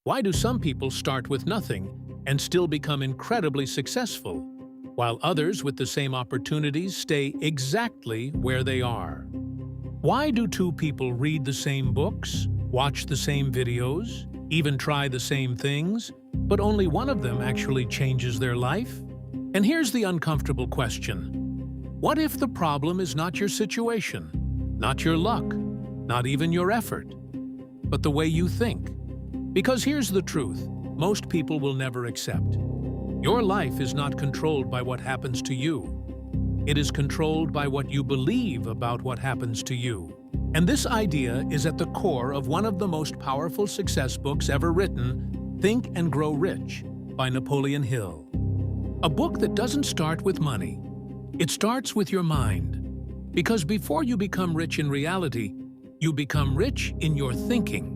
Why do some people start with nothing and still become incredibly successful, while others with the same opportunities stay exactly where they are? Why do two people read the same books, watch the same videos, even try the same things, but only one of them actually changes their life? And here's the uncomfortable question. What if the problem is not your situation, not your luck, not even your effort, but the way you think? Because here's the truth, most people will never accept. Your life is not controlled by what happens to you. It is controlled by what you believe about what happens to you. And this idea is at the core of one of the most powerful success books ever written, Think and Grow Rich by Napoleon Hill. A book that doesn't start with money. It starts with your mind. Because before you become rich in reality, you become rich in your thinking.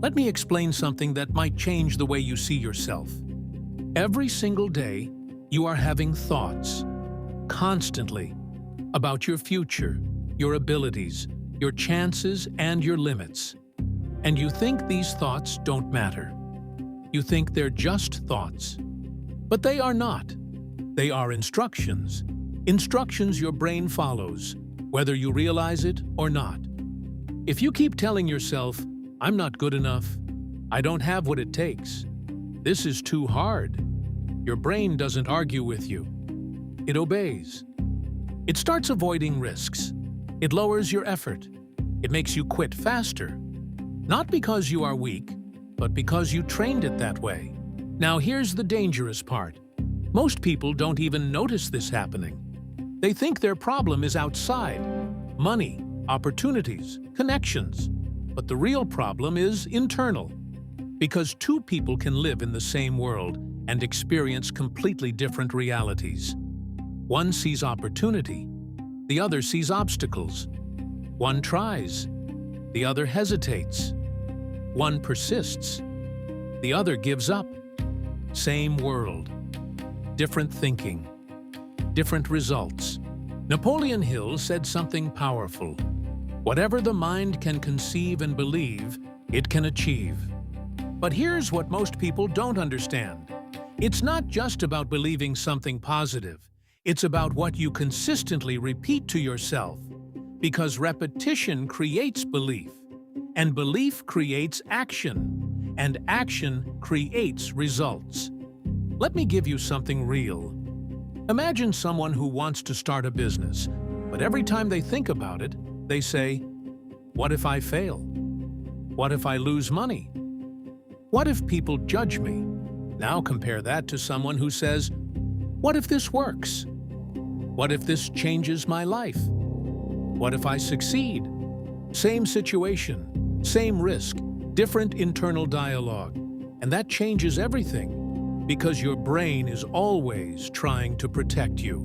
Let me explain something that might change the way you see yourself. Every single day, you are having thoughts, constantly, about your future, your abilities, your chances, and your limits. And you think these thoughts don't matter. You think they're just thoughts. But they are not. They are instructions. Instructions your brain follows, whether you realize it or not. If you keep telling yourself, "I'm not good enough," "I don't have what it takes," "This is too hard," your brain doesn't argue with you. It obeys. It starts avoiding risks. It lowers your effort. It makes you quit faster. Not because you are weak, but because you trained it that way. Now here's the dangerous part. Most people don't even notice this happening. They think their problem is outside. Money, opportunities, connections. But the real problem is internal. Because two people can live in the same world and experience completely different realities. One sees opportunity. The other sees obstacles. One tries. The other hesitates. One persists. The other gives up. Same world. Different thinking. Different results. Napoleon Hill said something powerful. Whatever the mind can conceive and believe, it can achieve. But here's what most people don't understand. It's not just about believing something positive. It's about what you consistently repeat to yourself. Because repetition creates belief. And belief creates action. And action creates results. Let me give you something real. Imagine someone who wants to start a business, but every time they think about it, they say, "What if I fail? What if I lose money? What if people judge me?" Now compare that to someone who says, "What if this works? What if this changes my life? What if I succeed?" Same situation, same risk, different internal dialogue. And that changes everything, because your brain is always trying to protect you.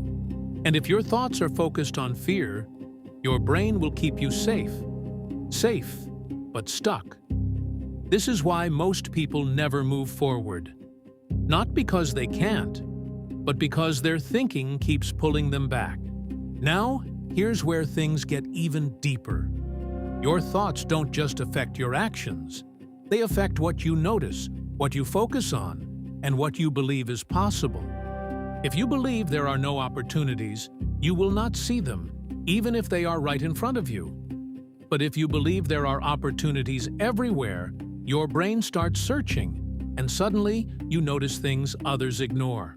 And if your thoughts are focused on fear, your brain will keep you safe. Safe, but stuck. This is why most people never move forward. Not because they can't, but because their thinking keeps pulling them back. Now, here's where things get even deeper. Your thoughts don't just affect your actions. They affect what you notice, what you focus on, and what you believe is possible. If you believe there are no opportunities, you will not see them, even if they are right in front of you. But if you believe there are opportunities everywhere, your brain starts searching, and suddenly you notice things others ignore.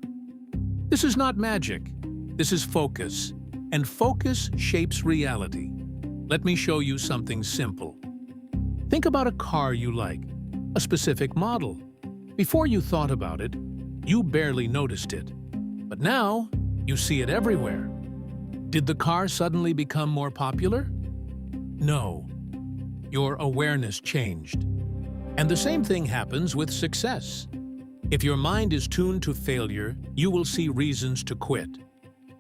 This is not magic. This is focus, and focus shapes reality. Let me show you something simple. Think about a car you like, a specific model. Before you thought about it, you barely noticed it. But now, you see it everywhere. Did the car suddenly become more popular? No. Your awareness changed. And the same thing happens with success. If your mind is tuned to failure, you will see reasons to quit.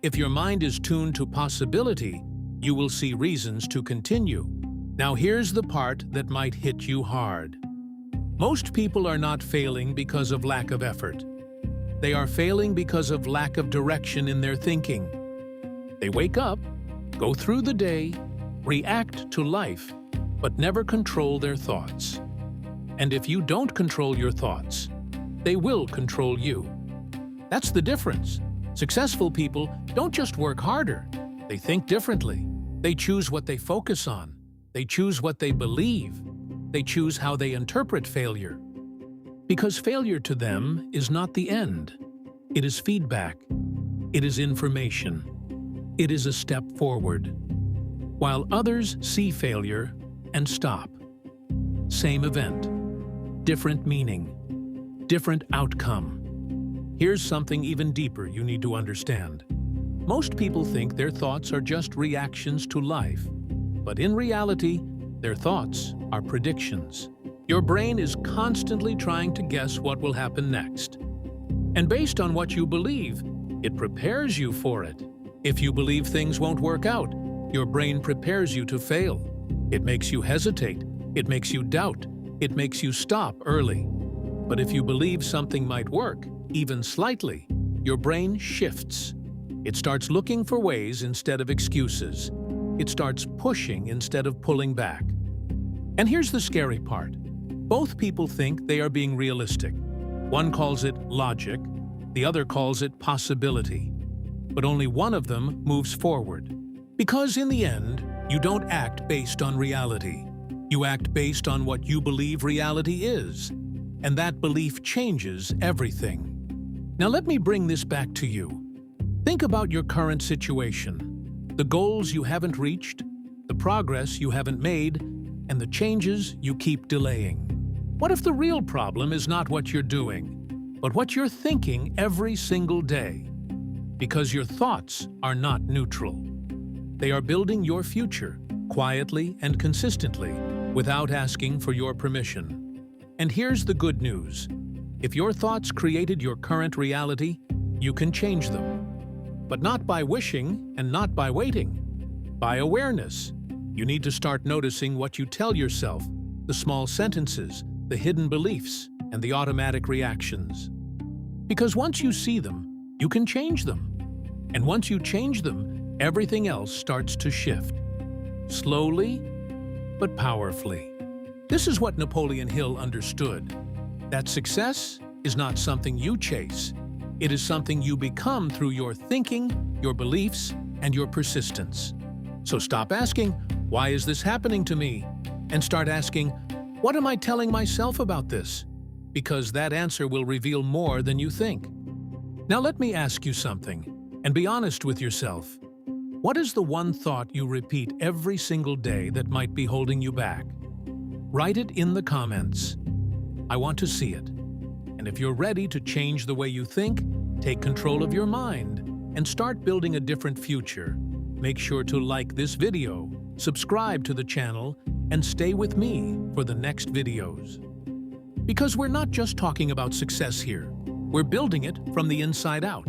If your mind is tuned to possibility, you will see reasons to continue. Now here's the part that might hit you hard. Most people are not failing because of lack of effort. They are failing because of lack of direction in their thinking. They wake up, go through the day, react to life, but never control their thoughts. And if you don't control your thoughts, they will control you. That's the difference. Successful people don't just work harder, they think differently. They choose what they focus on. They choose what they believe. They choose how they interpret failure. Because failure to them is not the end. It is feedback. It is information. It is a step forward. While others see failure and stop. Same event, different meaning, different outcome. Here's something even deeper you need to understand. Most people think their thoughts are just reactions to life, but in reality, their thoughts are predictions. Your brain is constantly trying to guess what will happen next. And based on what you believe, it prepares you for it. If you believe things won't work out, your brain prepares you to fail. It makes you hesitate. It makes you doubt. It makes you stop early. But if you believe something might work, even slightly, your brain shifts. It starts looking for ways instead of excuses. It starts pushing instead of pulling back. And here's the scary part. Both people think they are being realistic. One calls it logic, the other calls it possibility. But only one of them moves forward. Because in the end, you don't act based on reality. You act based on what you believe reality is. And that belief changes everything. Now let me bring this back to you. Think about your current situation, the goals you haven't reached, the progress you haven't made, and the changes you keep delaying. What if the real problem is not what you're doing, but what you're thinking every single day? Because your thoughts are not neutral. They are building your future, quietly and consistently, without asking for your permission. And here's the good news. If your thoughts created your current reality, you can change them. But not by wishing and not by waiting. By awareness. You need to start noticing what you tell yourself, the small sentences, the hidden beliefs, and the automatic reactions. Because once you see them, you can change them. And once you change them, everything else starts to shift. Slowly, but powerfully. This is what Napoleon Hill understood. That success is not something you chase. It is something you become through your thinking, your beliefs, and your persistence. So stop asking, why is this happening to me? And start asking, what am I telling myself about this? Because that answer will reveal more than you think. Now let me ask you something, and be honest with yourself. What is the one thought you repeat every single day that might be holding you back? Write it in the comments. I want to see it. And if you're ready to change the way you think, take control of your mind, and start building a different future, make sure to like this video, subscribe to the channel, and stay with me for the next videos. Because we're not just talking about success here, we're building it from the inside out.